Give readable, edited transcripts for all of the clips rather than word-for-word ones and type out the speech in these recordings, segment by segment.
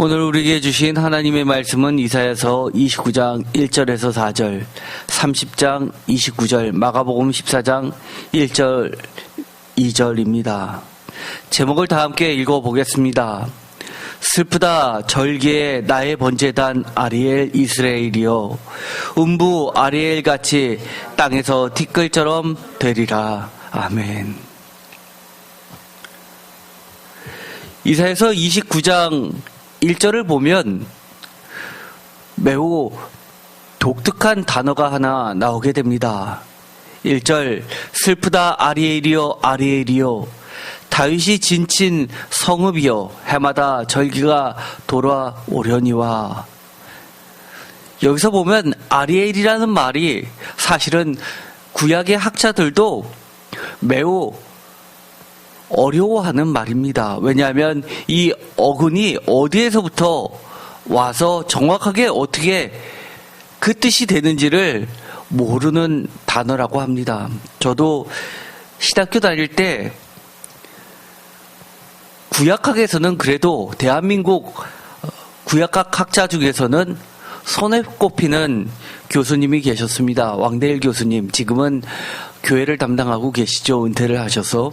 오늘 우리에게 주신 하나님의 말씀은 이사야서 29장 1절에서 4절, 30장 29절, 마가복음 14장 1절, 2절입니다. 제목을 다 함께 읽어보겠습니다. 슬프다 절기에 나의 번제단 아리엘 이스라엘이여, 음부 아리엘같이 땅에서 티끌처럼 되리라. 아멘. 이사야서 29장 1절을 보면 매우 독특한 단어가 하나 나오게 됩니다. 1절, 슬프다 아리엘이여 아리엘이여, 다윗이 진친 성읍이여, 해마다 절기가 돌아오려니와. 여기서 보면 아리엘이라는 말이 사실은 구약의 학자들도 매우 어려워하는 말입니다. 왜냐하면 이 어근이 어디에서부터 와서 정확하게 어떻게 그 뜻이 되는지를 모르는 단어라고 합니다. 저도 신학교 다닐 때 구약학에서는 그래도 대한민국 구약학 학자 중에서는 손에 꼽히는 교수님이 계셨습니다. 왕대일 교수님. 지금은 교회를 담당하고 계시죠. 은퇴를 하셔서.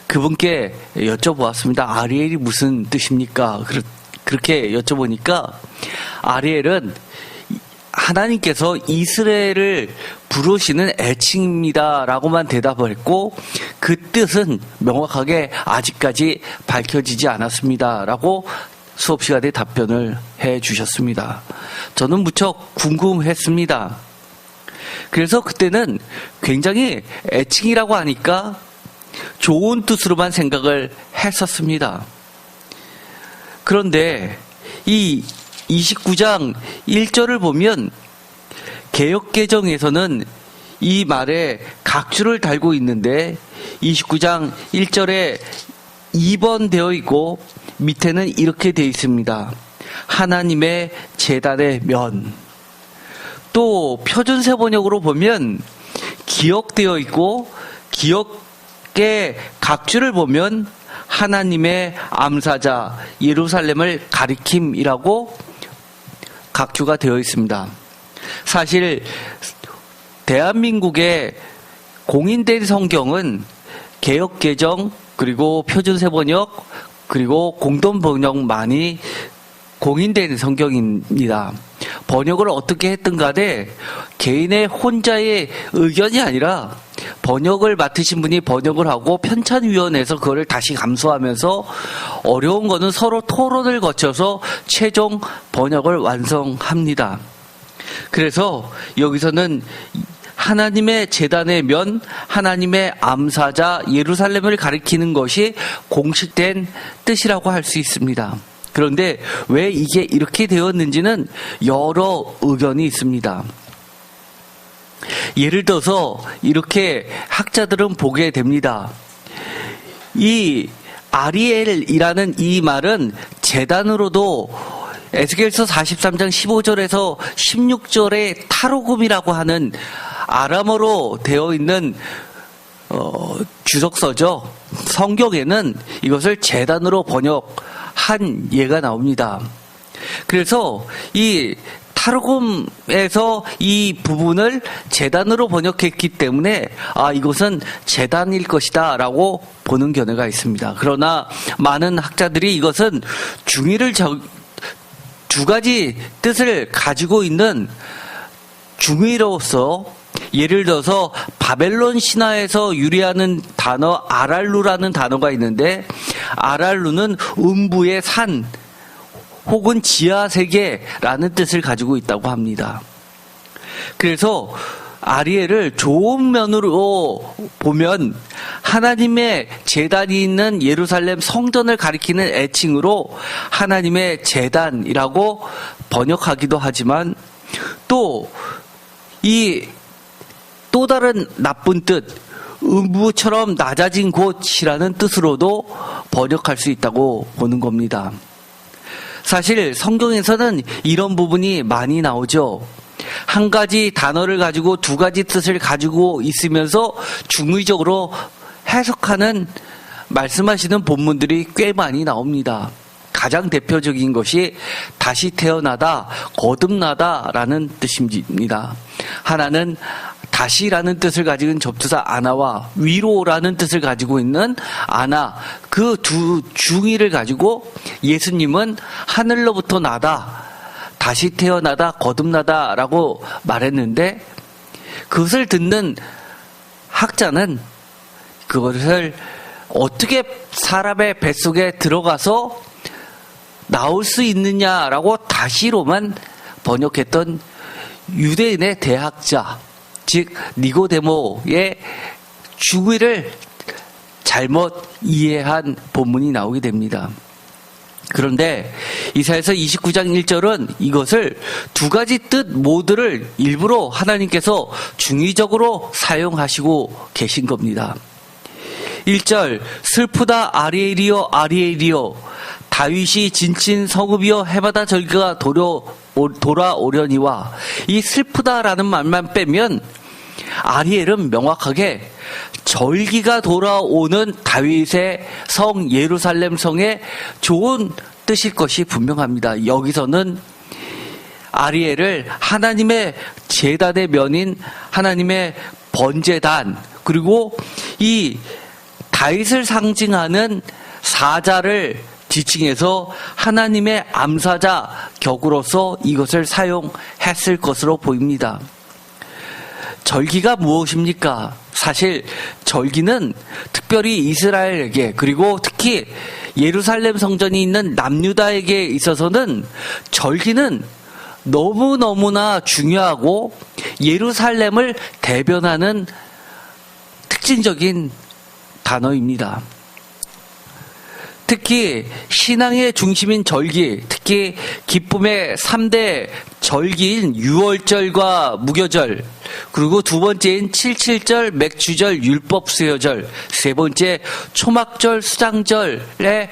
그분께 여쭤보았습니다. 아리엘이 무슨 뜻입니까? 그렇게 여쭤보니까 아리엘은 하나님께서 이스라엘을 부르시는 애칭입니다 라고만 대답을 했고, 그 뜻은 명확하게 아직까지 밝혀지지 않았습니다 라고 수업 시간에 답변을 해 주셨습니다. 저는 무척 궁금했습니다. 그래서 그때는 굉장히 애칭이라고 하니까 좋은 뜻으로만 생각을 했었습니다. 그런데 이 29장 1절을 보면 개역개정에서는 이 말에 각주를 달고 있는데 29장 1절에 2번 되어 있고 밑에는 이렇게 되어 있습니다. 하나님의 제단의 면. 또 표준세 번역으로 보면 기억되어 있고 기억의 각주를 보면 하나님의 암사자 예루살렘을 가리킴이라고 각주가 되어 있습니다. 사실 대한민국의 공인된 성경은 개역개정 그리고 표준세 번역 그리고 공동 번역만이 공인된 성경입니다. 번역을 어떻게 했든 간에 개인의 혼자의 의견이 아니라 번역을 맡으신 분이 번역을 하고 편찬위원회에서 그거를 다시 감수하면서 어려운 거는 서로 토론을 거쳐서 최종 번역을 완성합니다. 그래서 여기서는 하나님의 제단의 면, 하나님의 암사자 예루살렘을 가리키는 것이 공식된 뜻이라고 할 수 있습니다. 그런데 왜 이게 이렇게 되었는지는 여러 의견이 있습니다. 예를 들어서 이렇게 학자들은 보게 됩니다. 이 아리엘이라는 이 말은 제단으로도 에스겔서 43장 15절에서 16절의 타로금이라고 하는 아람어로 되어 있는 주석서죠. 성경에는 이것을 제단으로 번역한 예가 나옵니다. 그래서 이 타르곰에서 이 부분을 제단으로 번역했기 때문에 이것은 제단일 것이다 라고 보는 견해가 있습니다. 그러나 많은 학자들이 이것은 중의를 두 가지 뜻을 가지고 있는 중의로서, 예를 들어서 바벨론 신화에서 유래하는 단어 아랄루라는 단어가 있는데, 아랄루는 음부의 산 혹은 지하세계라는 뜻을 가지고 있다고 합니다. 그래서 아리엘을 좋은 면으로 보면 하나님의 제단이 있는 예루살렘 성전을 가리키는 애칭으로 하나님의 제단이라고 번역하기도 하지만, 또 다른 나쁜 뜻, 음부처럼 낮아진 곳이라는 뜻으로도 번역할 수 있다고 보는 겁니다. 사실 성경에서는 이런 부분이 많이 나오죠. 한 가지 단어를 가지고 두 가지 뜻을 가지고 있으면서 중의적으로 해석하는 말씀하시는 본문들이 꽤 많이 나옵니다. 가장 대표적인 것이 다시 태어나다, 거듭나다라는 뜻입니다. 하나는 다시라는 뜻을 가지고 있는 접두사 아나와 위로라는 뜻을 가지고 있는 아나, 그 두 중의를 가지고 예수님은 하늘로부터 나다, 다시 태어나다, 거듭나다라고 말했는데, 그것을 듣는 학자는 그것을 어떻게 사람의 뱃속에 들어가서 나올 수 있느냐라고 다시로만 번역했던 유대인의 대학자, 즉 니고데모의 주의를 잘못 이해한 본문이 나오게 됩니다. 그런데 이사야서 29장 1절은 이것을 두 가지 뜻 모두를 일부러 하나님께서 중의적으로 사용하시고 계신 겁니다. 1절, 슬프다 아리엘이여 아리엘이여, 다윗이 진친 성읍이여 해마다 절기가 돌아오려니와. 이 슬프다라는 말만 빼면 아리엘은 명확하게 절기가 돌아오는 다윗의 성 예루살렘 성의 좋은 뜻일 것이 분명합니다. 여기서는 아리엘을 하나님의 제단의 면인 하나님의 번제단, 그리고 이 다윗을 상징하는 사자를 지칭해서 하나님의 암사자 격으로서 이것을 사용했을 것으로 보입니다. 절기가 무엇입니까? 사실 절기는 특별히 이스라엘에게, 그리고 특히 예루살렘 성전이 있는 남유다에게 있어서는 절기는 너무너무나 중요하고 예루살렘을 대변하는 특징적인 단어입니다. 특히 신앙의 중심인 절기, 특히 기쁨의 3대 절기인 유월절과 무교절, 그리고 두 번째인 칠칠절, 맥주절, 율법수여절, 세 번째 초막절, 수장절의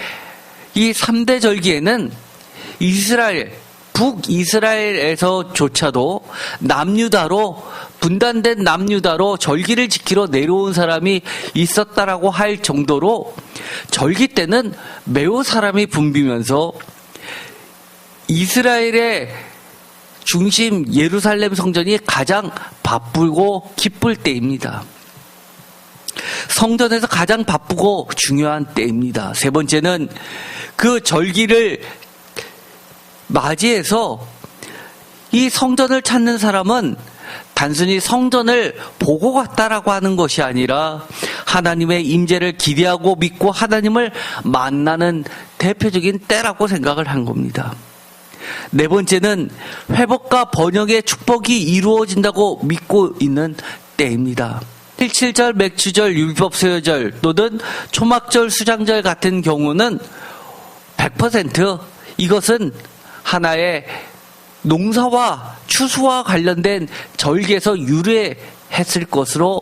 이 3대 절기에는 북이스라엘에서조차도 분단된 남유다로 절기를 지키러 내려온 사람이 있었다라고 할 정도로 절기 때는 매우 사람이 붐비면서 이스라엘의 중심 예루살렘 성전이 가장 바쁘고 기쁠 때입니다. 성전에서 가장 바쁘고 중요한 때입니다. 세 번째는 그 절기를 맞이해서 이 성전을 찾는 사람은 단순히 성전을 보고 갔다라고 하는 것이 아니라 하나님의 임재를 기대하고 믿고 하나님을 만나는 대표적인 때라고 생각을 한 겁니다. 네 번째는 회복과 번영의 축복이 이루어진다고 믿고 있는 때입니다. 7절, 맥주절, 율법수여절 또는 초막절, 수장절 같은 경우는 100% 이것은 하나의 농사와 추수와 관련된 절기에서 유래했을 것으로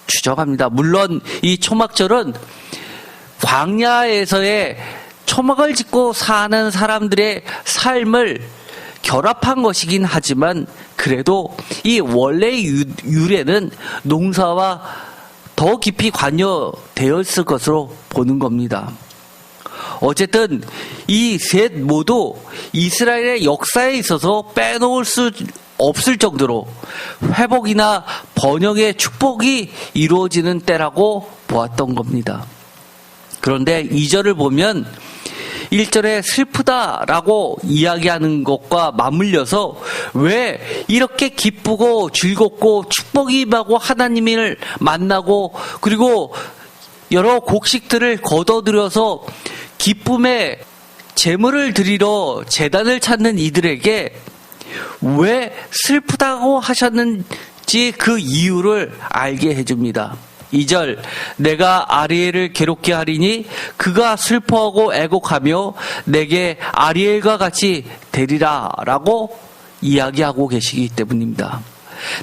추정합니다. 물론 이 초막절은 광야에서의 초막을 짓고 사는 사람들의 삶을 결합한 것이긴 하지만 그래도 이 원래의 유래는 농사와 더 깊이 관여되어 있을 것으로 보는 겁니다. 어쨌든 이 셋 모두 이스라엘의 역사에 있어서 빼놓을 수 없을 정도로 회복이나 번영의 축복이 이루어지는 때라고 보았던 겁니다. 그런데 2절을 보면 1절에 슬프다라고 이야기하는 것과 맞물려서 왜 이렇게 기쁘고 즐겁고 축복이 임하고 하나님을 만나고 그리고 여러 곡식들을 거둬들여서 기쁨의 제물을 드리러 제단을 찾는 이들에게 왜 슬프다고 하셨는지 그 이유를 알게 해줍니다. 2절, 내가 아리엘을 괴롭게 하리니 그가 슬퍼하고 애곡하며 내게 아리엘과 같이 되리라 라고 이야기하고 계시기 때문입니다.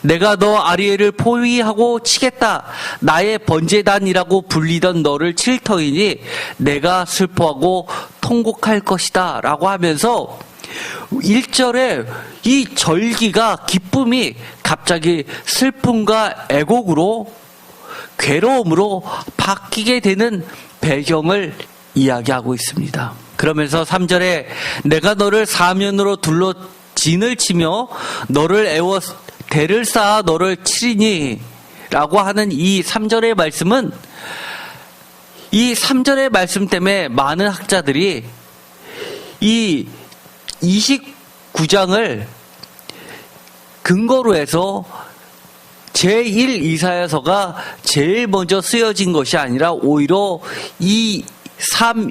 내가 너 아리엘을 포위하고 치겠다. 나의 번제단이라고 불리던 너를 칠 터이니 내가 슬퍼하고 통곡할 것이다 라고 하면서 1절에 이 절기가 기쁨이 갑자기 슬픔과 애곡으로 괴로움으로 바뀌게 되는 배경을 이야기하고 있습니다. 그러면서 3절에 내가 너를 사면으로 둘러 진을 치며 너를 애워 대를 쌓아 너를 치리니 라고 하는 이 3절의 말씀은, 이 3절의 말씀 때문에 많은 학자들이 이 29장을 근거로 해서 제1 이사야서가 제일 먼저 쓰여진 것이 아니라 오히려 이 3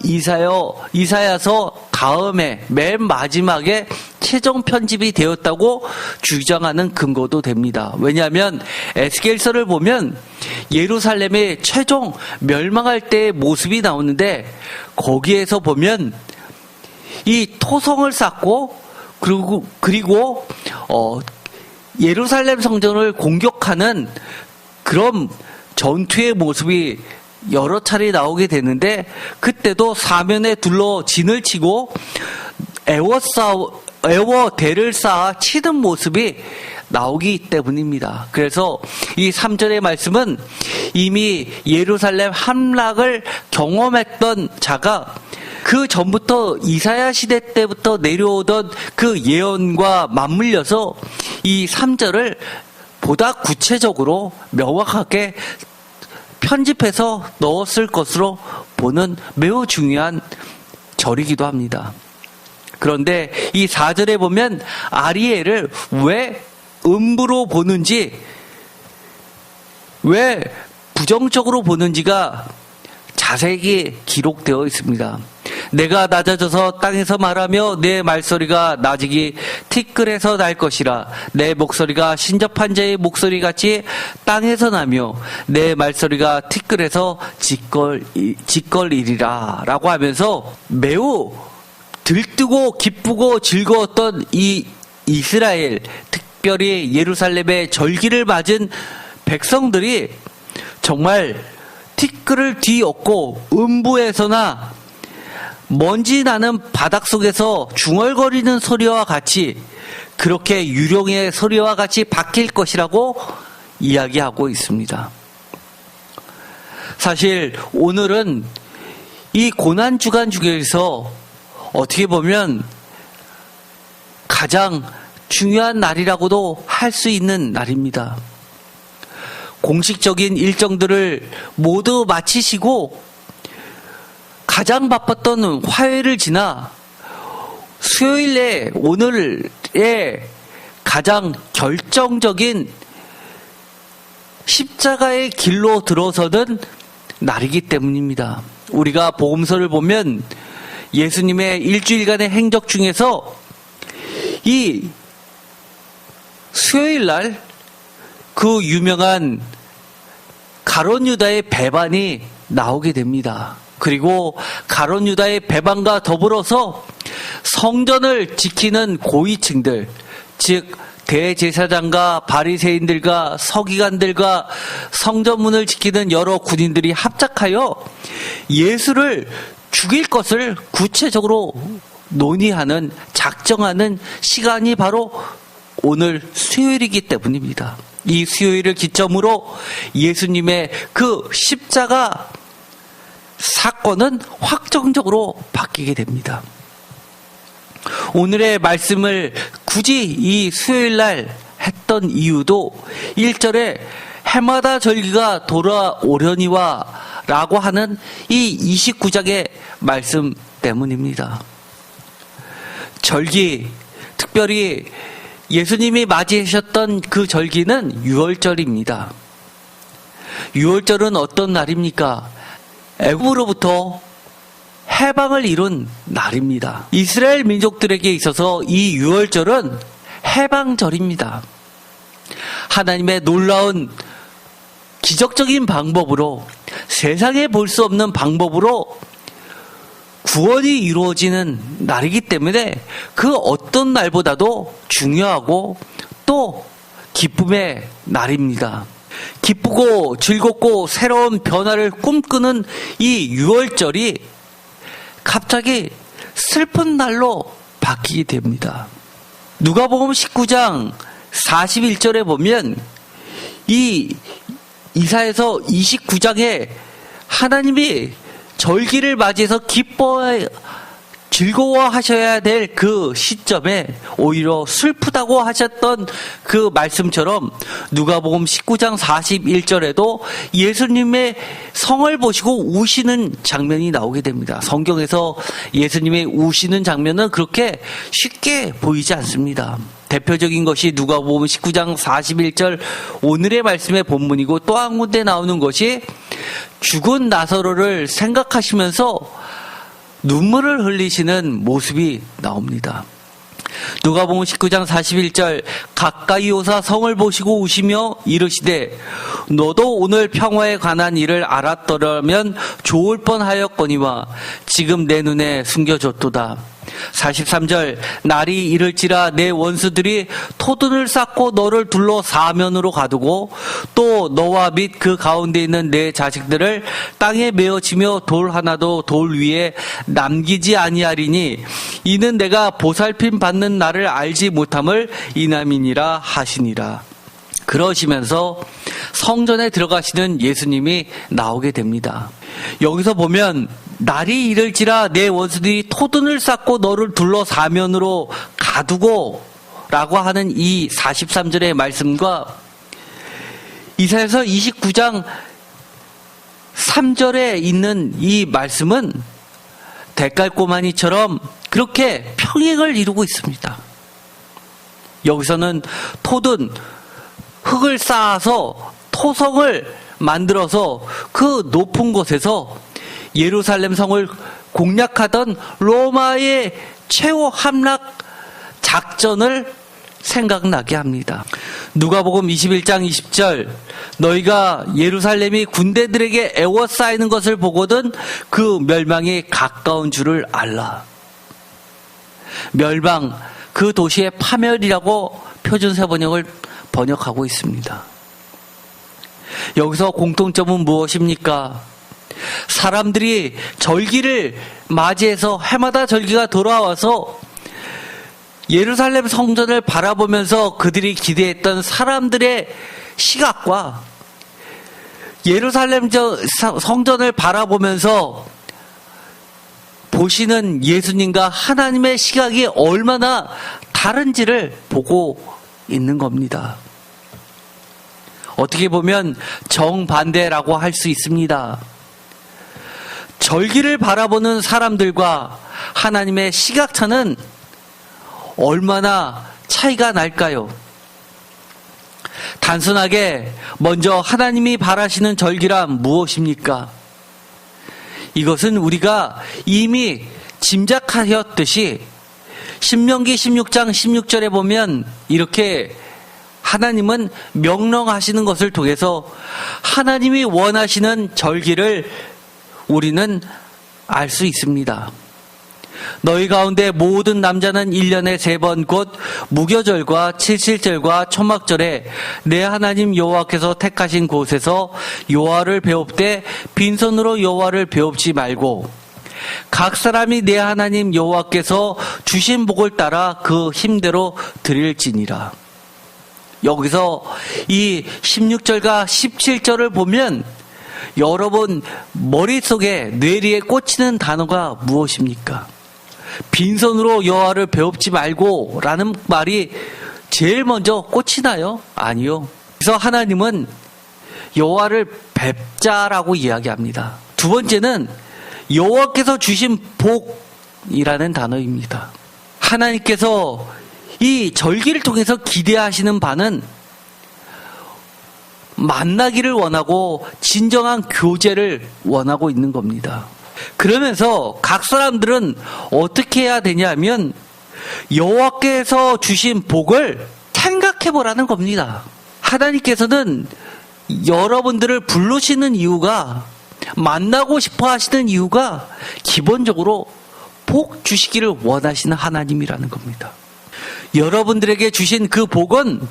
이사야서 다음에 맨 마지막에 최종 편집이 되었다고 주장하는 근거도 됩니다. 왜냐하면 에스겔서를 보면 예루살렘의 최종 멸망할 때의 모습이 나오는데, 거기에서 보면 이 토성을 쌓고 그리고 예루살렘 성전을 공격하는 그런 전투의 모습이 여러 차례 나오게 되는데, 그때도 사면에 둘러 진을 치고 애워 대를 쌓아 치는 모습이 나오기 때문입니다. 그래서 이 3절의 말씀은 이미 예루살렘 함락을 경험했던 자가 그 전부터 이사야 시대 때부터 내려오던 그 예언과 맞물려서 이 3절을 보다 구체적으로 명확하게 편집해서 넣었을 것으로 보는 매우 중요한 절이기도 합니다. 그런데 이 4절에 보면 아리엘을 왜 음부로 보는지, 왜 부정적으로 보는지가 자세히 기록되어 있습니다. 내가 낮아져서 땅에서 말하며 내 말소리가 낮이기 티끌에서 날 것이라. 내 목소리가 신접한 자의 목소리같이 땅에서 나며 내 말소리가 티끌에서 짓걸이리라 라고 하면서 매우 들뜨고 기쁘고 즐거웠던 이 이스라엘, 특별히 예루살렘의 절기를 맞은 백성들이 정말 티끌을 뒤엎고 음부에서나 먼지 나는 바닥 속에서 중얼거리는 소리와 같이, 그렇게 유령의 소리와 같이 바뀔 것이라고 이야기하고 있습니다. 사실 오늘은 이 고난주간 중에서 어떻게 보면 가장 중요한 날이라고도 할 수 있는 날입니다. 공식적인 일정들을 모두 마치시고 가장 바빴던 화요일을 지나 수요일에, 오늘에 가장 결정적인 십자가의 길로 들어서는 날이기 때문입니다. 우리가 복음서를 보면 예수님의 일주일간의 행적 중에서 이 수요일 날 그 유명한 가룟 유다의 배반이 나오게 됩니다. 그리고 가룟 유다의 배반과 더불어서 성전을 지키는 고위층들, 즉 대제사장과 바리새인들과 서기관들과 성전문을 지키는 여러 군인들이 합작하여 예수를 죽일 것을 구체적으로 논의하는, 작정하는 시간이 바로 오늘 수요일이기 때문입니다. 이 수요일을 기점으로 예수님의 그 십자가 사건은 확정적으로 바뀌게 됩니다. 오늘의 말씀을 굳이 이 수요일 날 했던 이유도 1절에 해마다 절기가 돌아오려니와 라고 하는 이 29장의 말씀 때문입니다. 절기, 특별히 예수님이 맞이하셨던 그 절기는 유월절입니다. 유월절은 어떤 날입니까? 애굽으로부터 해방을 이룬 날입니다. 이스라엘 민족들에게 있어서 이 유월절은 해방절입니다. 하나님의 놀라운 기적적인 방법으로, 세상에 볼 수 없는 방법으로 구원이 이루어지는 날이기 때문에 그 어떤 날보다도 중요하고 또 기쁨의 날입니다. 기쁘고 즐겁고 새로운 변화를 꿈꾸는 이 유월절이 갑자기 슬픈 날로 바뀌게 됩니다. 누가복음 19장 41절에 보면 이 이사야서 29장에 하나님이 절기를 맞이해서 즐거워하셔야 될 그 시점에 오히려 슬프다고 하셨던 그 말씀처럼 누가복음 19장 41절에도 예수님의 성을 보시고 우시는 장면이 나오게 됩니다. 성경에서 예수님의 우시는 장면은 그렇게 쉽게 보이지 않습니다. 대표적인 것이 누가복음 19장 41절 오늘의 말씀의 본문이고, 또 한 군데 나오는 것이 죽은 나사로를 생각하시면서 눈물을 흘리시는 모습이 나옵니다. 누가복음 19장 41절 가까이 오사 성을 보시고 우시며 이르시되 너도 오늘 평화에 관한 일을 알았더라면 좋을 뻔하였거니와 지금 내 눈에 숨겨졌도다. 43절 날이 이를지라 내 원수들이 토둔을 쌓고 너를 둘러 사면으로 가두고 또 너와 및 그 가운데 있는 내 자식들을 땅에 메어치며 돌 하나도 돌 위에 남기지 아니하리니 이는 내가 보살핌 받는 나를 알지 못함을 인함이니라 하시니라. 그러시면서 성전에 들어가시는 예수님이 나오게 됩니다. 여기서 보면 날이 이를지라 내 원수들이 토둔을 쌓고 너를 둘러 사면으로 가두고 라고 하는 이 43절의 말씀과 이사야서 29장 3절에 있는 이 말씀은 대깔꼬마니처럼 그렇게 평행을 이루고 있습니다. 여기서는 토둔, 흙을 쌓아서 토성을 만들어서 그 높은 곳에서 예루살렘 성을 공략하던 로마의 최후 함락 작전을 생각나게 합니다. 누가복음 21장 20절 너희가 예루살렘이 군대들에게 에워싸이는 것을 보거든 그 멸망이 가까운 줄을 알라. 멸망, 그 도시의 파멸이라고 표준세 번역을 번역하고 있습니다. 여기서 공통점은 무엇입니까? 사람들이 절기를 맞이해서 해마다 절기가 돌아와서 예루살렘 성전을 바라보면서 그들이 기대했던 사람들의 시각과 예루살렘 성전을 바라보면서 보시는 예수님과 하나님의 시각이 얼마나 다른지를 보고 있는 겁니다. 어떻게 보면 정반대라고 할 수 있습니다. 절기를 바라보는 사람들과 하나님의 시각차는 얼마나 차이가 날까요? 단순하게 먼저 하나님이 바라시는 절기란 무엇입니까? 이것은 우리가 이미 짐작하였듯이 신명기 16장 16절에 보면 이렇게 하나님은 명령하시는 것을 통해서 하나님이 원하시는 절기를 우리는 알 수 있습니다. 너희 가운데 모든 남자는 1년에 3번 곧 무교절과 칠칠절과 초막절에 내 하나님 여호와께서 택하신 곳에서 여호와를 배웁되 빈손으로 여호와를 배웁지 말고 각 사람이 내 하나님 여호와께서 주신 복을 따라 그 힘대로 드릴지니라. 여기서 이 16절과 17절을 보면 여러분 머릿속에 뇌리에 꽂히는 단어가 무엇입니까? 빈손으로 여호와를 배웁지 말고 라는 말이 제일 먼저 꽂히나요? 아니요. 그래서 하나님은 여호와를 뵙자라고 이야기합니다. 두 번째는 여호와께서 주신 복이라는 단어입니다. 하나님께서 이 절기를 통해서 기대하시는 바는 만나기를 원하고 진정한 교제를 원하고 있는 겁니다. 그러면서 각 사람들은 어떻게 해야 되냐면 여호와께서 주신 복을 생각해 보라는 겁니다. 하나님께서는 여러분들을 부르시는 이유가, 만나고 싶어 하시는 이유가 기본적으로 복 주시기를 원하시는 하나님이라는 겁니다. 여러분들에게 주신 그 복은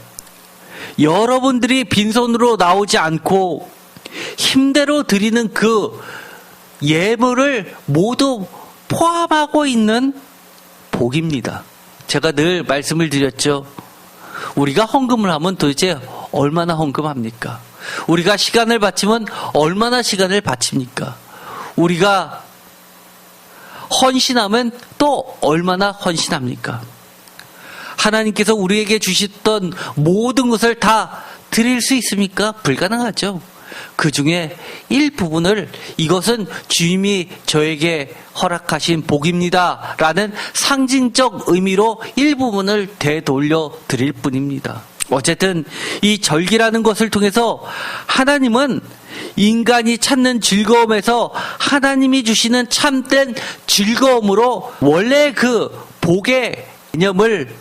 여러분들이 빈손으로 나오지 않고 힘대로 드리는 그 예물을 모두 포함하고 있는 복입니다. 제가 늘 말씀을 드렸죠. 우리가 헌금을 하면 도대체 얼마나 헌금합니까? 우리가 시간을 바치면 얼마나 시간을 바칩니까? 우리가 헌신하면 또 또 얼마나 헌신합니까? 하나님께서 우리에게 주셨던 모든 것을 다 드릴 수 있습니까? 불가능하죠. 그 중에 일부분을 이것은 주님이 저에게 허락하신 복입니다 라는 상징적 의미로 일부분을 되돌려 드릴 뿐입니다. 어쨌든 이 절기라는 것을 통해서 하나님은 인간이 찾는 즐거움에서 하나님이 주시는 참된 즐거움으로 원래 그 복의 개념을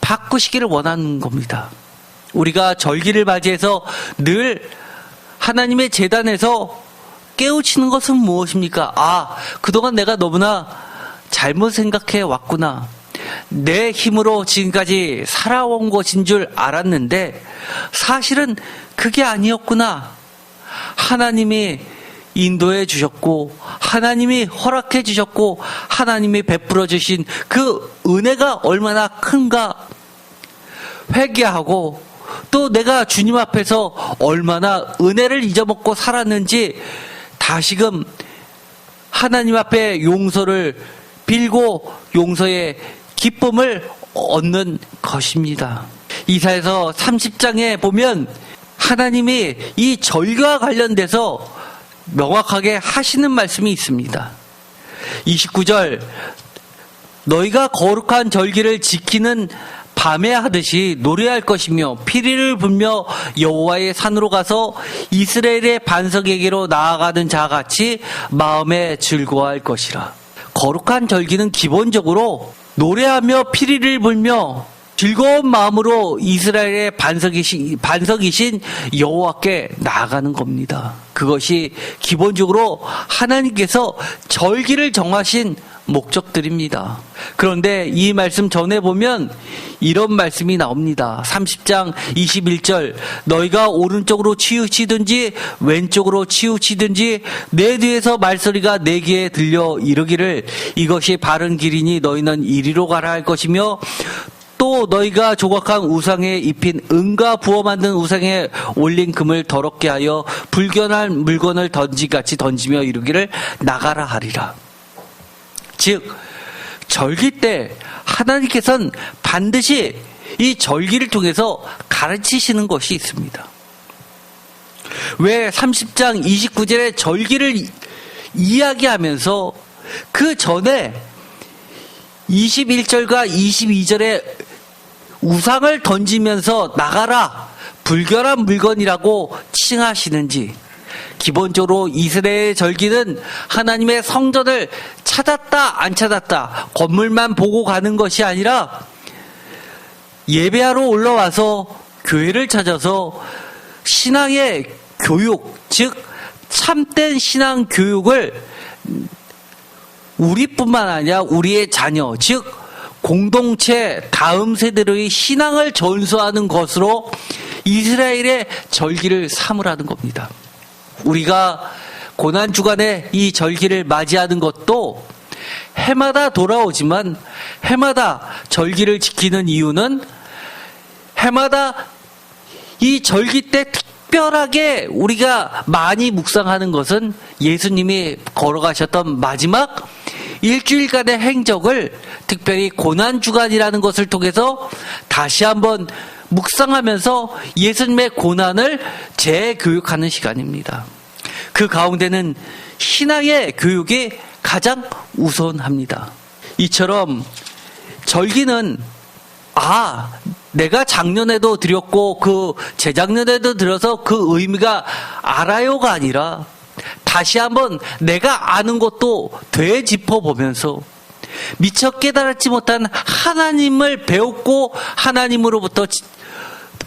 바꾸시기를 원하는 겁니다. 우리가 절기를 맞이해서 늘 하나님의 제단에서 깨우치는 것은 무엇입니까? 그동안 내가 너무나 잘못 생각해 왔구나. 내 힘으로 지금까지 살아온 것인 줄 알았는데 사실은 그게 아니었구나. 하나님이 인도해 주셨고 하나님이 허락해 주셨고 하나님이 베풀어 주신 그 은혜가 얼마나 큰가 회개하고 또 내가 주님 앞에서 얼마나 은혜를 잊어먹고 살았는지 다시금 하나님 앞에 용서를 빌고 용서의 기쁨을 얻는 것입니다. 이사야서 30장에 보면 하나님이 이 절기와 관련돼서 명확하게 하시는 말씀이 있습니다. 29절 너희가 거룩한 절기를 지키는 밤에 하듯이 노래할 것이며 피리를 불며 여호와의 산으로 가서 이스라엘의 반석에게로 나아가는 자같이 마음에 즐거워할 것이라. 거룩한 절기는 기본적으로 노래하며 피리를 불며 즐거운 마음으로 이스라엘의 반석이신 여호와께 나아가는 겁니다. 그것이 기본적으로 하나님께서 절기를 정하신 목적들입니다. 그런데 이 말씀 전에 보면 이런 말씀이 나옵니다. 30장 21절 너희가 오른쪽으로 치우치든지 왼쪽으로 치우치든지 내 뒤에서 말소리가 내 귀에 들려 이르기를 이것이 바른 길이니 너희는 이리로 가라 할 것이며 또 너희가 조각한 우상에 입힌 은과 부어 만든 우상에 올린 금을 더럽게 하여 불견한 물건을 던지같이 던지며 이르기를 나가라 하리라. 즉 절기 때 하나님께서는 반드시 이 절기를 통해서 가르치시는 것이 있습니다. 왜 30장 29절에 절기를 이야기하면서 그 전에 21절과 22절에 우상을 던지면서 나가라 불결한 물건이라고 칭하시는지, 기본적으로 이스라엘의 절기는 하나님의 성전을 찾았다 안 찾았다 건물만 보고 가는 것이 아니라 예배하러 올라와서 교회를 찾아서 신앙의 교육, 즉 참된 신앙 교육을 우리뿐만 아니라 우리의 자녀, 즉 공동체 다음 세대의 신앙을 전수하는 것으로 이스라엘의 절기를 삼으라는 겁니다. 우리가 고난주간에 이 절기를 맞이하는 것도 해마다 돌아오지만 해마다 절기를 지키는 이유는 해마다 이 절기 때 특별하게 우리가 많이 묵상하는 것은 예수님이 걸어가셨던 마지막 일주일간의 행적을 특별히 고난주간이라는 것을 통해서 다시 한번 묵상하면서 예수님의 고난을 재교육하는 시간입니다. 그 가운데는 신앙의 교육이 가장 우선합니다. 이처럼 절기는 내가 작년에도 드렸고 그 재작년에도 들어서 그 의미가 알아요가 아니라 다시 한번 내가 아는 것도 되짚어보면서 미처 깨달지 못한 하나님을 배웠고 하나님으로부터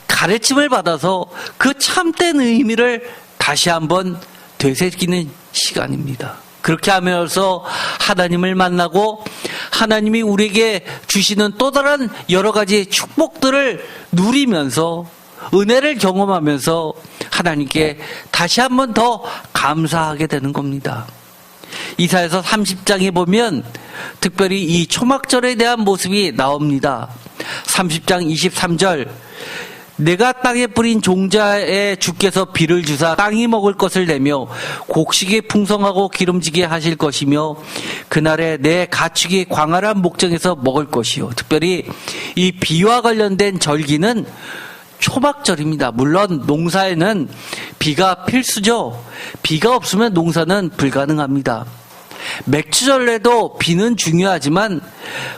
가르침을 받아서 그 참된 의미를 다시 한번 되새기는 시간입니다. 그렇게 하면서 하나님을 만나고 하나님이 우리에게 주시는 또 다른 여러 가지 축복들을 누리면서 은혜를 경험하면서 하나님께 다시 한번 더 감사하게 되는 겁니다. 이사야서 30장에 보면 특별히 이 초막절에 대한 모습이 나옵니다. 30장 23절 내가 땅에 뿌린 종자에 주께서 비를 주사 땅이 먹을 것을 내며 곡식이 풍성하고 기름지게 하실 것이며 그날에 내 가축이 광활한 목장에서 먹을 것이요. 특별히 이 비와 관련된 절기는 초막절입니다. 물론 농사에는 비가 필수죠. 비가 없으면 농사는 불가능합니다. 맥추절에도 비는 중요하지만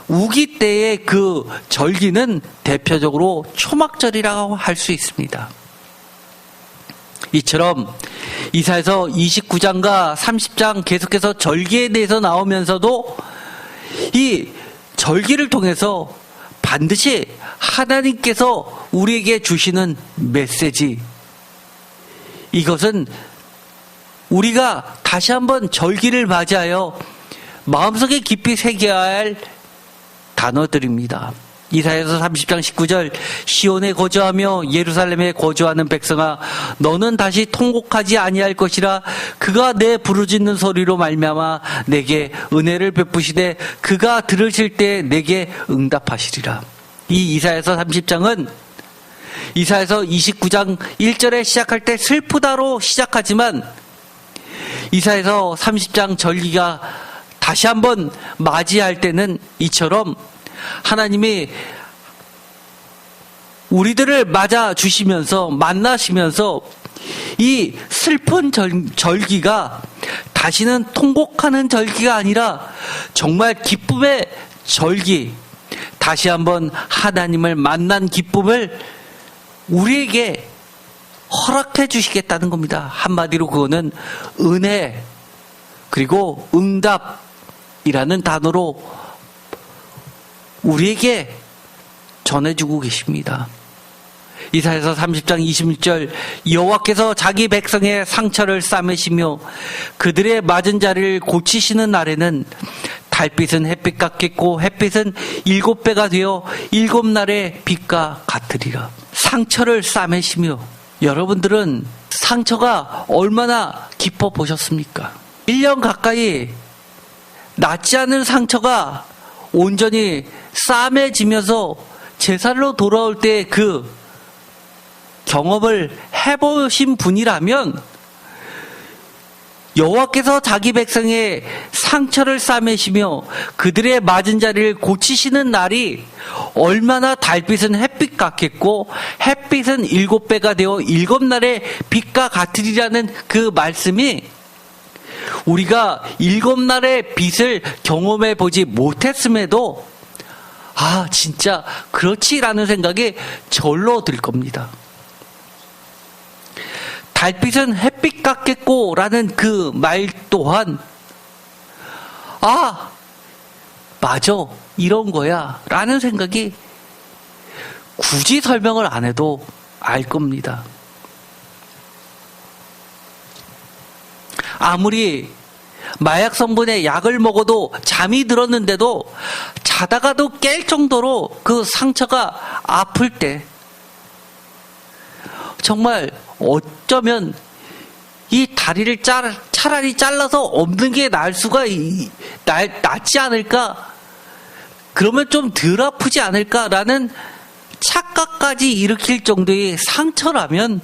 우기 때의 그 절기는 대표적으로 초막절이라고 할 수 있습니다. 이처럼 이사야서 29장과 30장 계속해서 절기에 대해서 나오면서도 이 절기를 통해서 반드시 하나님께서 우리에게 주시는 메시지, 이것은 우리가 다시 한번 절기를 맞이하여 마음속에 깊이 새겨야 할 단어들입니다. 이사야서 30장 19절 시온에 거주하며 예루살렘에 거주하는 백성아 너는 다시 통곡하지 아니할 것이라 그가 내 부르짖는 소리로 말미암아 내게 은혜를 베푸시되 그가 들으실 때 내게 응답하시리라. 이 이사야서 30장은 이사야서 29장 1절에 시작할 때 슬프다로 시작하지만 이사야서 30장 절기가 다시 한번 맞이할 때는 이처럼 하나님이 우리들을 맞아 주시면서 만나시면서 이 슬픈 절기가 다시는 통곡하는 절기가 아니라 정말 기쁨의 절기, 다시 한번 하나님을 만난 기쁨을 우리에게 허락해 주시겠다는 겁니다. 한마디로 그거는 은혜 그리고 응답이라는 단어로 우리에게 전해주고 계십니다. 이사야서 30장 21절 여호와께서 자기 백성의 상처를 싸매시며 그들의 맞은 자리를 고치시는 날에는 달빛은 햇빛 같겠고 햇빛은 7배가 되어 7날의 빛과 같으리라. 상처를 싸매시며, 여러분들은 상처가 얼마나 깊어 보셨습니까? 1년 가까이 낫지 않은 상처가 온전히 싸매지면서 제살로 돌아올 때 그 경험을 해보신 분이라면 여호와께서 자기 백성의 상처를 싸매시며 그들의 맞은 자리를 고치시는 날이 얼마나 달빛은 햇빛 같겠고 햇빛은 7배가 되어 7날의 빛과 같으리라는 그 말씀이 우리가 7날의 빛을 경험해 보지 못했음에도 아 진짜 그렇지라는 생각이 절로 들 겁니다. 달빛은 햇빛 같겠고 라는 그 말 또한 아 맞아 이런 거야 라는 생각이 굳이 설명을 안 해도 알 겁니다. 아무리 마약 성분의 약을 먹어도 잠이 들었는데도 자다가도 깰 정도로 그 상처가 아플 때 정말 어쩌면 이 다리를 차라리 잘라서 없는 게 낫지 않을까? 그러면 좀 덜 아프지 않을까라는 착각까지 일으킬 정도의 상처라면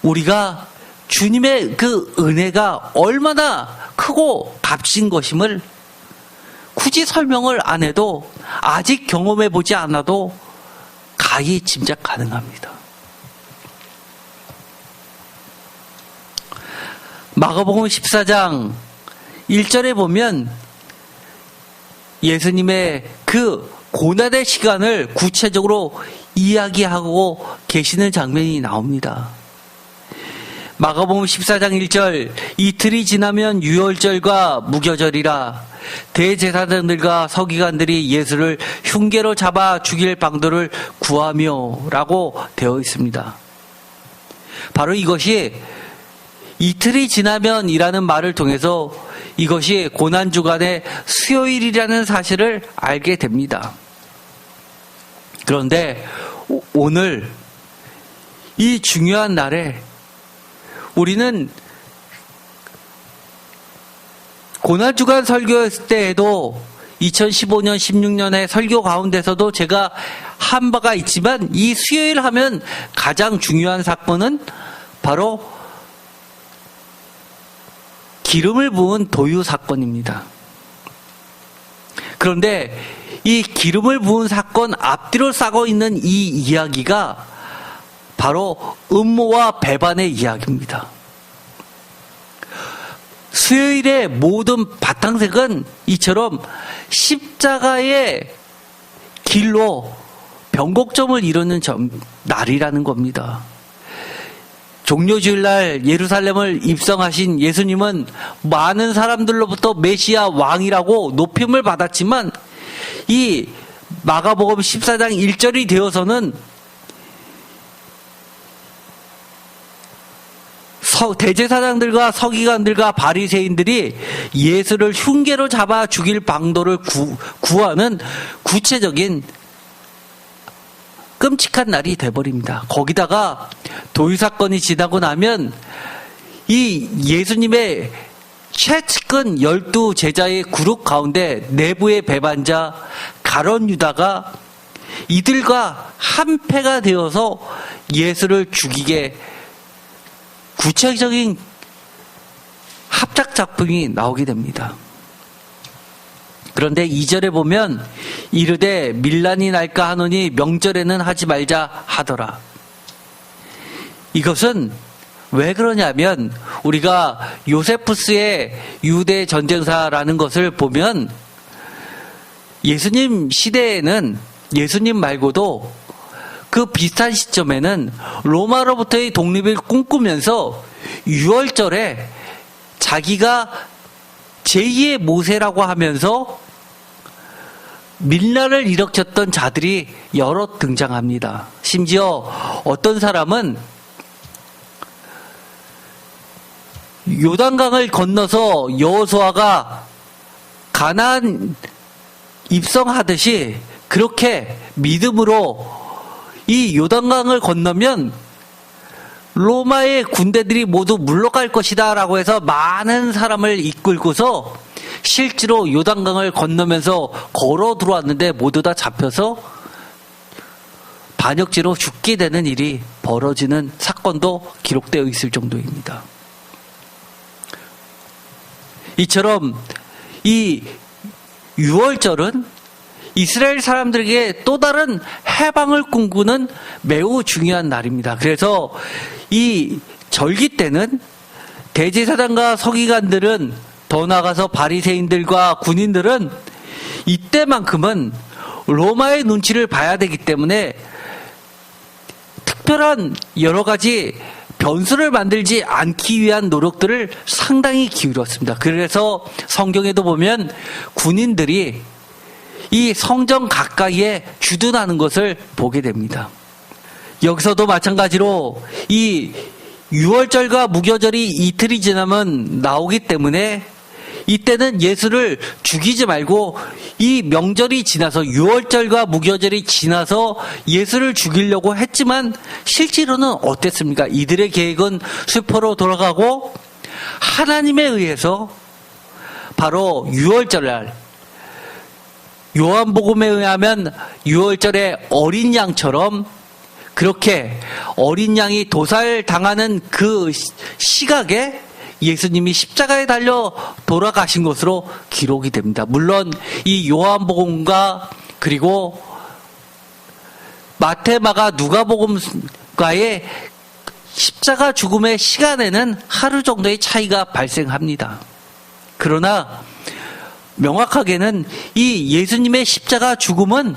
우리가 주님의 그 은혜가 얼마나 크고 값진 것임을 굳이 설명을 안 해도 아직 경험해 보지 않아도 가히 짐작 가능합니다. 마가복음 14장 1절에 보면 예수님의 그 고난의 시간을 구체적으로 이야기하고 계시는 장면이 나옵니다. 마가복음 14장 1절 이틀이 지나면 유월절과 무교절이라 대제사장들과 서기관들이 예수를 흉계로 잡아 죽일 방도를 구하며 라고 되어 있습니다. 바로 이것이 이틀이 지나면 이라는 말을 통해서 이것이 고난주간의 수요일이라는 사실을 알게 됩니다. 그런데 오늘 이 중요한 날에 우리는 고난주간 설교했을 때에도 2015년, 16년의 설교 가운데서도 제가 한 바가 있지만 이 수요일 하면 가장 중요한 사건은 바로 기름을 부은 도유 사건입니다. 그런데 이 기름을 부은 사건 앞뒤로 싸고 있는 이 이야기가 바로 음모와 배반의 이야기입니다. 수요일의 모든 바탕색은 이처럼 십자가의 길로 변곡점을 이루는 날이라는 겁니다. 종료주일날 예루살렘을 입성하신 예수님은 많은 사람들로부터 메시아 왕이라고 높임을 받았지만 이 마가복음 14장 1절이 되어서는 대제사장들과 서기관들과 바리새인들이 예수를 흉계로 잡아 죽일 방도를 구하는 구체적인 끔찍한 날이 돼버립니다. 거기다가 도유 사건이 지나고 나면 이 예수님의 최측근 12제자의 그룹 가운데 내부의 배반자 가룟 유다가 이들과 한패가 되어서 예수를 죽이게 구체적인 합작 작품이 나오게 됩니다. 그런데 2절에 보면 이르되 밀란이 날까 하노니 명절에는 하지 말자 하더라. 이것은 왜 그러냐면 우리가 요세푸스의 유대 전쟁사라는 것을 보면 예수님 시대에는 예수님 말고도 그 비슷한 시점에는 로마로부터의 독립을 꿈꾸면서 6월절에 자기가 제2의 모세라고 하면서 밀란을 일으켰던 자들이 여러 등장합니다. 심지어 어떤 사람은 요단강을 건너서 여호수아가 가나안 입성하듯이 그렇게 믿음으로 이 요단강을 건너면 로마의 군대들이 모두 물러갈 것이다 라고 해서 많은 사람을 이끌고서 실제로 요단강을 건너면서 걸어 들어왔는데 모두 다 잡혀서 반역죄로 죽게 되는 일이 벌어지는 사건도 기록되어 있을 정도입니다. 이처럼 이 6월절은 이스라엘 사람들에게 또 다른 해방을 꿈꾸는 매우 중요한 날입니다. 그래서 이 절기 때는 대제사장과 서기관들은 더 나아가서 바리새인들과 군인들은 이때만큼은 로마의 눈치를 봐야 되기 때문에 특별한 여러 가지 변수를 만들지 않기 위한 노력들을 상당히 기울였습니다. 그래서 성경에도 보면 군인들이 이 성전 가까이에 주둔하는 것을 보게 됩니다. 여기서도 마찬가지로 이 6월절과 무교절이 이틀이 지나면 나오기 때문에 이때는 예수를 죽이지 말고 이 명절이 지나서 6월절과 무교절이 지나서 예수를 죽이려고 했지만 실제로는 어땠습니까? 이들의 계획은 수포로 돌아가고 하나님에 의해서 바로 6월절날 요한복음에 의하면 6월절에 어린 양처럼 그렇게 어린 양이 도살당하는 그 시각에 예수님이 십자가에 달려 돌아가신 것으로 기록이 됩니다. 물론 이 요한복음과 그리고 마태, 마가, 누가복음과의 십자가 죽음의 시간에는 하루 정도의 차이가 발생합니다. 그러나 명확하게는 이 예수님의 십자가 죽음은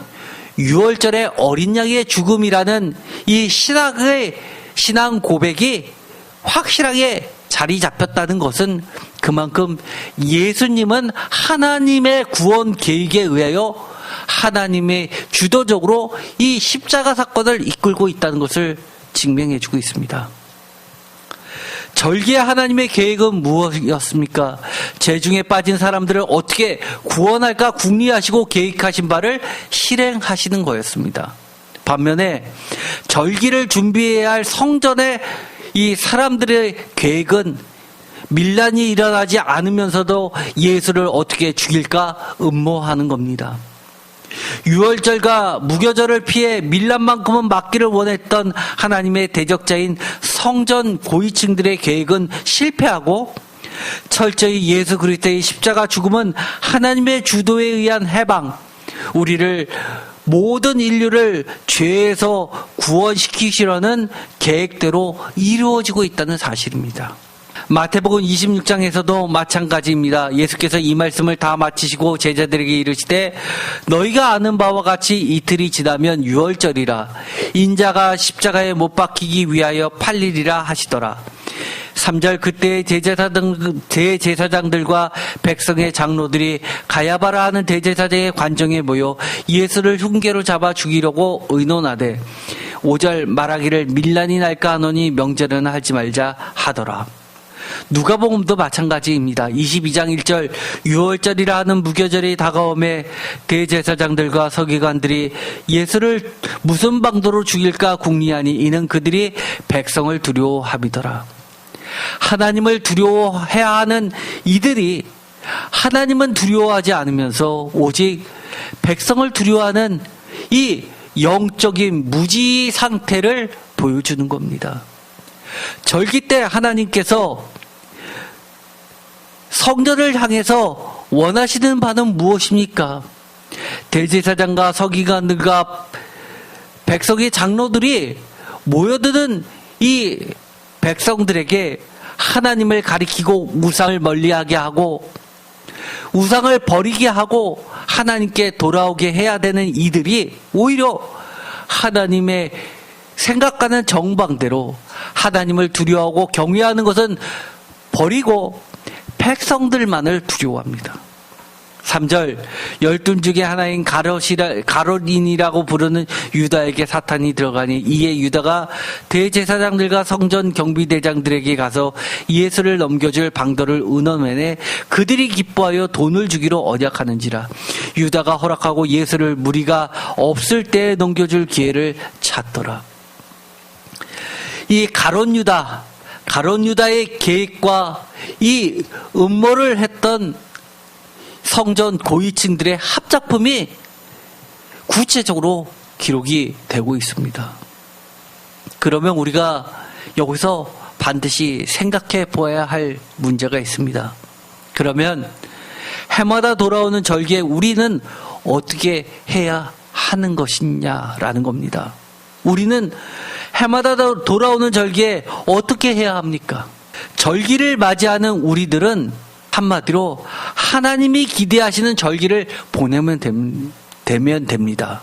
6월절의 어린 양의 죽음이라는 이 신앙 고백이 확실하게 자리 잡혔다는 것은 그만큼 예수님은 하나님의 구원 계획에 의하여 하나님의 주도적으로 이 십자가 사건을 이끌고 있다는 것을 증명해 주고 있습니다. 절기의 하나님의 계획은 무엇이었습니까? 죄중에 빠진 사람들을 어떻게 구원할까 궁리하시고 계획하신 바를 실행하시는 거였습니다. 반면에 절기를 준비해야 할 성전의 이 사람들의 계획은 밀란이 일어나지 않으면서도 예수를 어떻게 죽일까 음모하는 겁니다. 유월절과 무교절을 피해 밀란만큼은 막기를 원했던 하나님의 대적자인 성전 고위층들의 계획은 실패하고 철저히 예수 그리스도의 십자가 죽음은 하나님의 주도에 의한 해방, 우리를 모든 인류를 죄에서 구원시키시려는 계획대로 이루어지고 있다는 사실입니다. 마태복음 26장에서도 마찬가지입니다. 예수께서 이 말씀을 다 마치시고 제자들에게 이르시되 너희가 아는 바와 같이 이틀이 지나면 유월절이라 인자가 십자가에 못 박히기 위하여 팔리리라 하시더라. 3절 그때 대제사장들과 백성의 장로들이 가야바라 하는 대제사장의 관정에 모여 예수를 흉계로 잡아 죽이려고 의논하되 5절 말하기를 밀란이 날까 하노니 명절은 하지 말자 하더라. 누가복음도 마찬가지입니다. 22장 1절 유월절이라 하는 무교절이 다가오매 대제사장들과 서기관들이 예수를 무슨 방도로 죽일까 궁리하니 이는 그들이 백성을 두려워함이더라. 하나님을 두려워해야 하는 이들이 하나님은 두려워하지 않으면서 오직 백성을 두려워하는 이 영적인 무지 상태를 보여주는 겁니다. 절기 때 하나님께서 성전을 향해서 원하시는 바는 무엇입니까? 대제사장과 서기관들과 백성의 장로들이 모여드는 이 백성들에게 하나님을 가리키고 우상을 멀리하게 하고 우상을 버리게 하고 하나님께 돌아오게 해야 되는 이들이 오히려 하나님의 생각하는 정방대로 하나님을 두려워하고 경외하는 것은 버리고 백성들만을 두려워합니다. 3절 12 중에 하나인 가롯인이라고 부르는 유다에게 사탄이 들어가니 이에 유다가 대제사장들과 성전 경비대장들에게 가서 예수를 넘겨줄 방도를 의논하매 그들이 기뻐하여 돈을 주기로 언약하는지라. 유다가 허락하고 예수를 무리가 없을 때에 넘겨줄 기회를 찾더라. 이 가롯 유다의 계획과 이 음모를 했던 성전 고위층들의 합작품이 구체적으로 기록이 되고 있습니다. 그러면 우리가 여기서 반드시 생각해 보아야 할 문제가 있습니다. 그러면 해마다 돌아오는 절기에 우리는 어떻게 해야 하는 것이냐라는 겁니다. 우리는 해마다 돌아오는 절기에 어떻게 해야 합니까? 절기를 맞이하는 우리들은 한마디로 하나님이 기대하시는 절기를 보내면 되면 됩니다.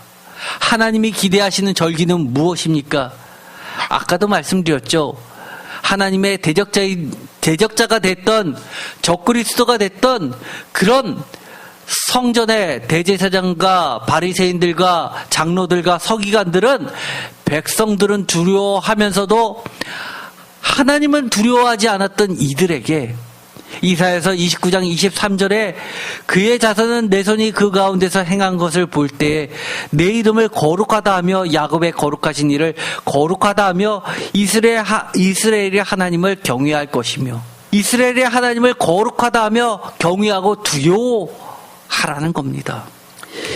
하나님이 기대하시는 절기는 무엇입니까? 아까도 말씀드렸죠. 하나님의 대적자가 됐던 적그리스도가 됐던 그런 성전의 대제사장과 바리새인들과 장로들과 서기관들은 백성들은 두려워하면서도 하나님은 두려워하지 않았던 이들에게 이사야서 29장 23절에 그의 자손은 내 손이 그 가운데서 행한 것을 볼 때에 내 이름을 거룩하다 하며 야곱의 거룩하신 이를 거룩하다 하며 이스라엘의 하나님을 경외할 것이며 이스라엘의 하나님을 거룩하다 하며 경외하고 두려워하라는 겁니다.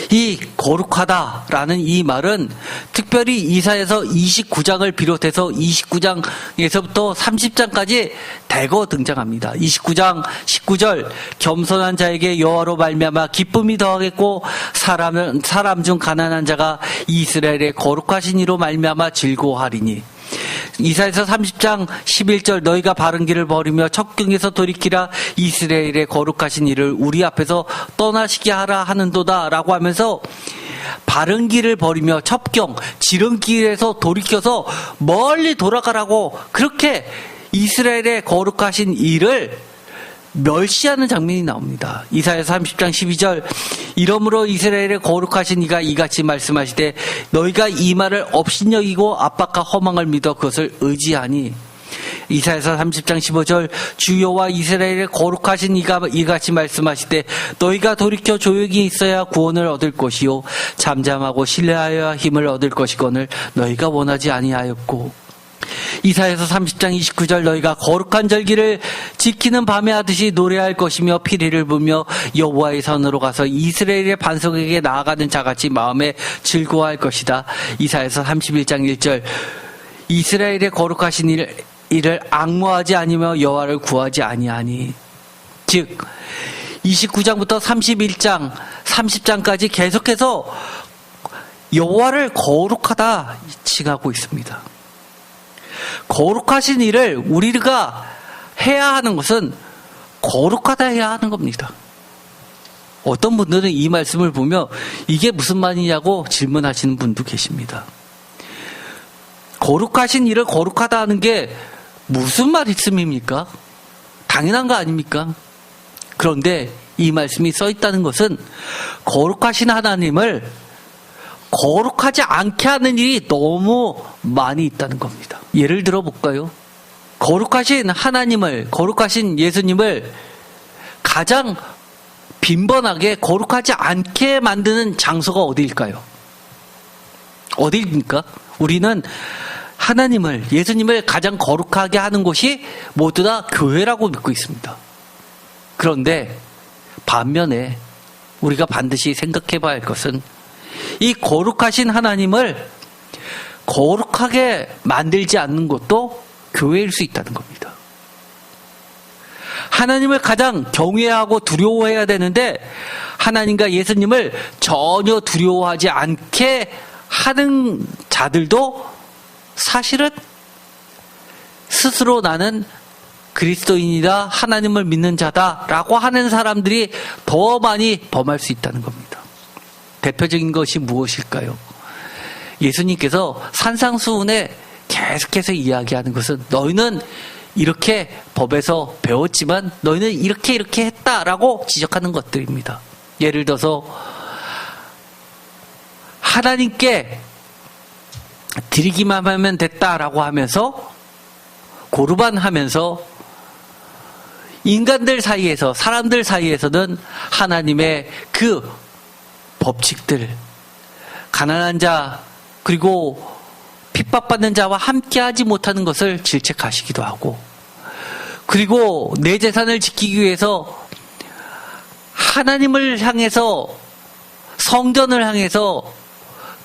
이 거룩하다라는 이 말은 특별히 이사야서 29장을 비롯해서 29장에서부터 30장까지 대거 등장합니다. 29장 19절 겸손한 자에게 여호와로 말미암아 기쁨이 더하겠고 사람 중 가난한 자가 이스라엘의 거룩하신 이로 말미암아 즐거워하리니. 이사야서 30장 11절 너희가 바른 길을 버리며 첩경에서 돌이키라 이스라엘의 거룩하신 이를 우리 앞에서 떠나시게 하라 하는도다 라고 하면서 바른 길을 버리며 첩경 지름길에서 돌이켜서 멀리 돌아가라고 그렇게 이스라엘의 거룩하신 이를 멸시하는 장면이 나옵니다. 이사야서 30장 12절 이러므로 이스라엘의 거룩하신 이가 이같이 말씀하시되 너희가 이 말을 업신여기고 압박과 허망을 믿어 그것을 의지하니. 이사야서 30장 15절 주 여호와 이스라엘의 거룩하신 이가 이같이 말씀하시되 너희가 돌이켜 조용히 있어야 구원을 얻을 것이요 잠잠하고 신뢰하여야 힘을 얻을 것이거늘 너희가 원하지 아니하였고. 이사야서 30장 29절 너희가 거룩한 절기를 지키는 밤에 하듯이 노래할 것이며 피리를 불며 여호와의 산으로 가서 이스라엘의 반석에게 나아가는 자같이 마음에 즐거워할 것이다. 이사야서 31장 1절 이스라엘의 거룩하신 일을 앙모하지 아니며 여호와를 구하지 아니하니. 즉 29장부터 31장 30장까지 계속해서 여호와를 거룩하다 칭하고 있습니다. 거룩하신 일을 우리가 해야 하는 것은 거룩하다 해야 하는 겁니다. 어떤 분들은 이 말씀을 보며 이게 무슨 말이냐고 질문하시는 분도 계십니다. 거룩하신 일을 거룩하다 하는 게 무슨 말씀입니까? 당연한 거 아닙니까? 그런데 이 말씀이 써 있다는 것은 거룩하신 하나님을 거룩하지 않게 하는 일이 너무 많이 있다는 겁니다. 예를 들어 볼까요? 거룩하신 하나님을, 거룩하신 예수님을 가장 빈번하게 거룩하지 않게 만드는 장소가 어디일까요? 어디입니까? 우리는 하나님을, 예수님을 가장 거룩하게 하는 곳이 모두 다 교회라고 믿고 있습니다. 그런데 반면에 우리가 반드시 생각해 봐야 할 것은 이 거룩하신 하나님을 거룩하게 만들지 않는 것도 교회일 수 있다는 겁니다. 하나님을 가장 경외하고 두려워해야 되는데 하나님과 예수님을 전혀 두려워하지 않게 하는 자들도 사실은 스스로 나는 그리스도인이다, 하나님을 믿는 자다라고 하는 사람들이 더 많이 범할 수 있다는 겁니다. 대표적인 것이 무엇일까요? 예수님께서 산상수훈에 계속해서 이야기하는 것은 너희는 이렇게 법에서 배웠지만 너희는 이렇게 했다라고 지적하는 것들입니다. 예를 들어서 하나님께 드리기만 하면 됐다라고 하면서 고르반 하면서 인간들 사이에서, 사람들 사이에서는 하나님의 그 법칙들, 가난한 자 그리고 핍박받는 자와 함께하지 못하는 것을 질책하시기도 하고, 그리고 내 재산을 지키기 위해서 하나님을 향해서, 성전을 향해서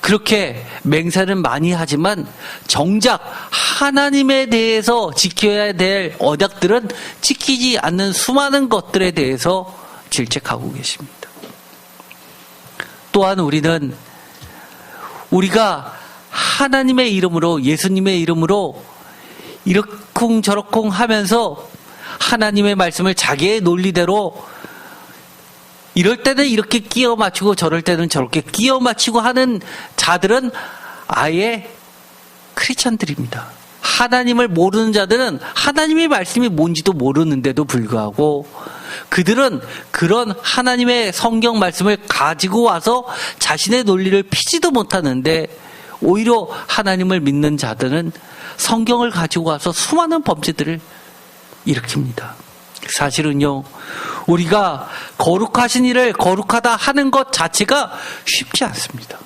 그렇게 맹세를 많이 하지만 정작 하나님에 대해서 지켜야 될 언약들은 지키지 않는 수많은 것들에 대해서 질책하고 계십니다. 또한 우리는 우리가 하나님의 이름으로, 예수님의 이름으로 이러쿵저러쿵 하면서 하나님의 말씀을 자기의 논리대로 이럴 때는 이렇게 끼워 맞추고 저럴 때는 저렇게 끼워 맞추고 하는 자들은 아예 크리스찬들입니다. 하나님을 모르는 자들은 하나님의 말씀이 뭔지도 모르는데도 불구하고 그들은 그런 하나님의 성경 말씀을 가지고 와서 자신의 논리를 피지도 못하는데 오히려 하나님을 믿는 자들은 성경을 가지고 와서 수많은 범죄들을 일으킵니다. 사실은요, 우리가 거룩하신 일을 거룩하다 하는 것 자체가 쉽지 않습니다.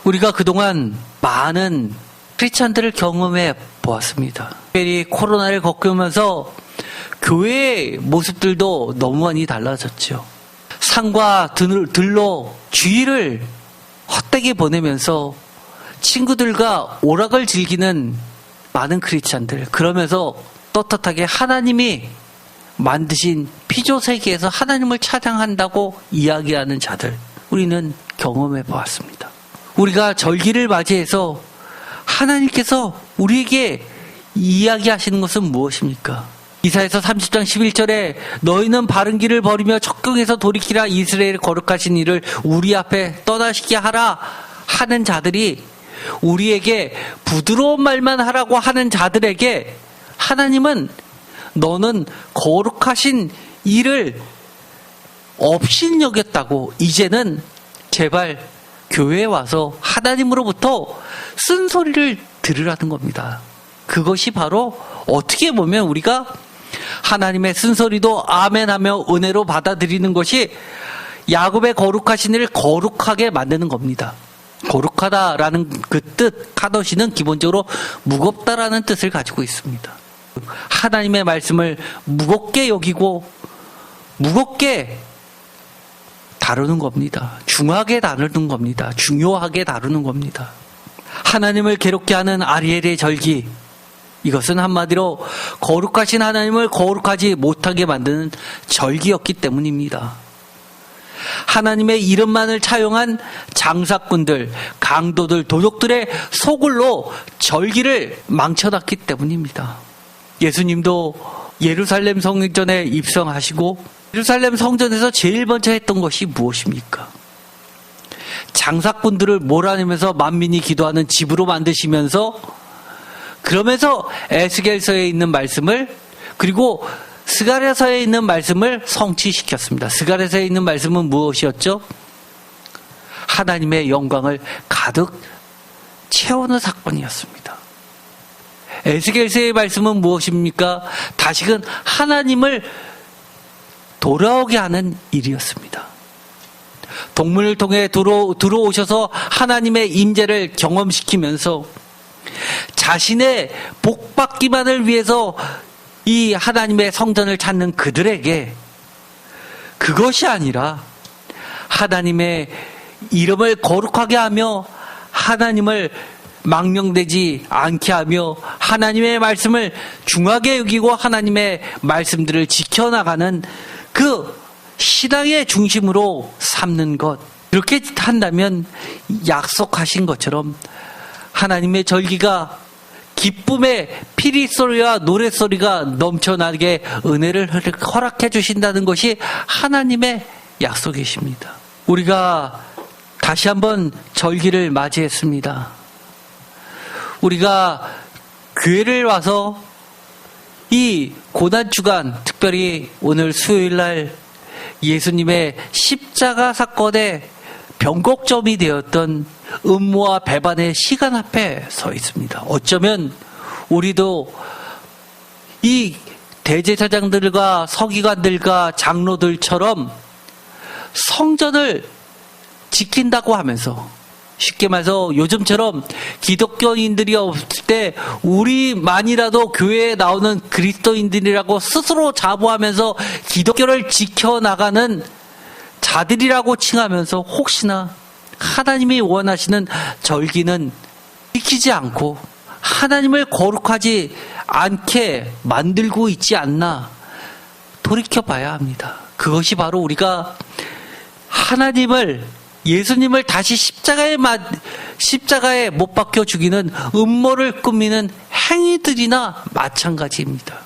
우리가 그동안 많은 크리스찬들을 경험해 보았습니다. 특별히 코로나를 겪으면서 교회의 모습들도 너무 많이 달라졌죠. 산과 들로 주일을 헛되게 보내면서 친구들과 오락을 즐기는 많은 크리스찬들, 그러면서 떳떳하게 하나님이 만드신 피조 세계에서 하나님을 찬양한다고 이야기하는 자들, 우리는 경험해 보았습니다. 우리가 절기를 맞이해서 하나님께서 우리에게 이야기하시는 것은 무엇입니까? 이사야서 30장 11절에 너희는 바른 길을 버리며 적경에서 돌이키라, 이스라엘의 거룩하신 이를 우리 앞에 떠나시게 하라 하는 자들이, 우리에게 부드러운 말만 하라고 하는 자들에게 하나님은 너는 거룩하신 일을 업신여겼다고, 이제는 제발 교회에 와서 하나님으로부터 쓴소리를 들으라는 겁니다. 그것이 바로 어떻게 보면 우리가 하나님의 쓴소리도 아멘하며 은혜로 받아들이는 것이 야곱의 거룩하신 일을 거룩하게 만드는 겁니다. 거룩하다라는 그 뜻, 카도시는 기본적으로 무겁다라는 뜻을 가지고 있습니다. 하나님의 말씀을 무겁게 여기고 무겁게 다루는 겁니다. 중하게 다루는 겁니다. 중요하게 다루는 겁니다. 하나님을 괴롭게 하는 아리엘의 절기, 이것은 한마디로 거룩하신 하나님을 거룩하지 못하게 만드는 절기였기 때문입니다. 하나님의 이름만을 차용한 장사꾼들, 강도들, 도둑들의 소굴로 절기를 망쳐놨기 때문입니다. 예수님도 예루살렘 성전에 입성하시고 예루살렘 성전에서 제일 먼저 했던 것이 무엇입니까? 장사꾼들을 몰아내면서 만민이 기도하는 집으로 만드시면서 그러면서 에스겔서에 있는 말씀을 그리고 스가랴서에 있는 말씀을 성취시켰습니다. 스가랴서에 있는 말씀은 무엇이었죠? 하나님의 영광을 가득 채우는 사건이었습니다. 에스겔서의 말씀은 무엇입니까? 다시금 하나님을 돌아오게 하는 일이었습니다. 동물을 통해 들어오셔서 하나님의 임재를 경험시키면서 자신의 복받기만을 위해서 이 하나님의 성전을 찾는 그들에게 그것이 아니라 하나님의 이름을 거룩하게 하며 하나님을 망령되지 않게 하며 하나님의 말씀을 중하게 여기고 하나님의 말씀들을 지켜나가는 그 신앙의 중심으로 삼는 것, 이렇게 한다면 약속하신 것처럼 하나님의 절기가 기쁨의 피리소리와 노래소리가 넘쳐나게 은혜를 허락해 주신다는 것이 하나님의 약속이십니다. 우리가 다시 한번 절기를 맞이했습니다. 우리가 교회를 와서 이 고난주간, 특별히 오늘 수요일날 예수님의 십자가 사건의 변곡점이 되었던 음모와 배반의 시간 앞에 서 있습니다. 어쩌면 우리도 이 대제사장들과 서기관들과 장로들처럼 성전을 지킨다고 하면서, 쉽게 말해서 요즘처럼 기독교인들이 없을 때 우리만이라도 교회에 나오는 그리스도인들이라고 스스로 자부하면서 기독교를 지켜나가는 자들이라고 칭하면서 혹시나 하나님이 원하시는 절기는 지키지 않고 하나님을 거룩하지 않게 만들고 있지 않나 돌이켜봐야 합니다. 그것이 바로 우리가 하나님을, 예수님을 다시 십자가에 못 박혀 죽이는 음모를 꾸미는 행위들이나 마찬가지입니다.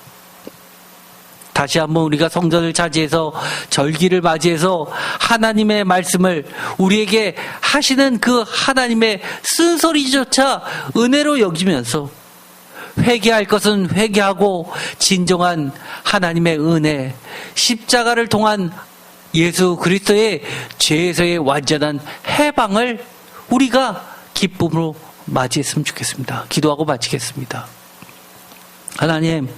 다시 한번 우리가 성전을 차지해서 절기를 맞이해서 하나님의 말씀을, 우리에게 하시는 그 하나님의 쓴소리조차 은혜로 여기면서 회개할 것은 회개하고 진정한 하나님의 은혜, 십자가를 통한 예수 그리스도의 죄에서의 완전한 해방을 우리가 기쁨으로 맞이했으면 좋겠습니다. 기도하고 마치겠습니다. 하나님,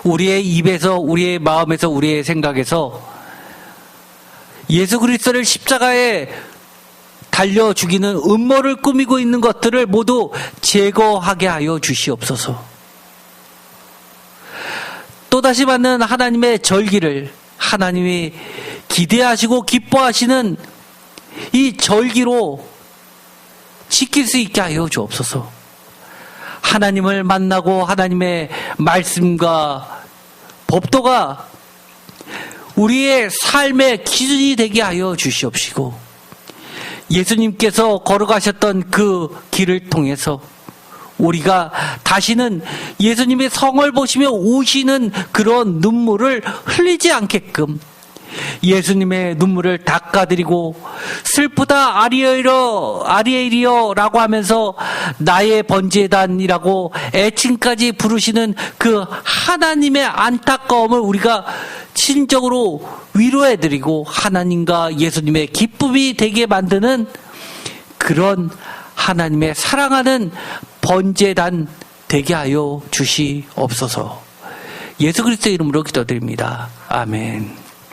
우리의 입에서, 우리의 마음에서, 우리의 생각에서 예수 그리스도를 십자가에 달려 죽이는 음모를 꾸미고 있는 것들을 모두 제거하게 하여 주시옵소서. 또다시 받는 하나님의 절기를 하나님이 기대하시고 기뻐하시는 이 절기로 지킬 수 있게 하여 주옵소서. 하나님을 만나고 하나님의 말씀과 법도가 우리의 삶의 기준이 되게 하여 주시옵시고, 예수님께서 걸어가셨던 그 길을 통해서 우리가 다시는 예수님의 성을 보시며 우시는 그런 눈물을 흘리지 않게끔 예수님의 눈물을 닦아드리고, 슬프다 아리엘이여 라고 하면서 나의 번제단이라고 애칭까지 부르시는 그 하나님의 안타까움을 우리가 진정으로 위로해드리고 하나님과 예수님의 기쁨이 되게 만드는 그런 하나님의 사랑하는 번제단 되게 하여 주시옵소서. 예수 그리스도의 이름으로 기도드립니다. 아멘.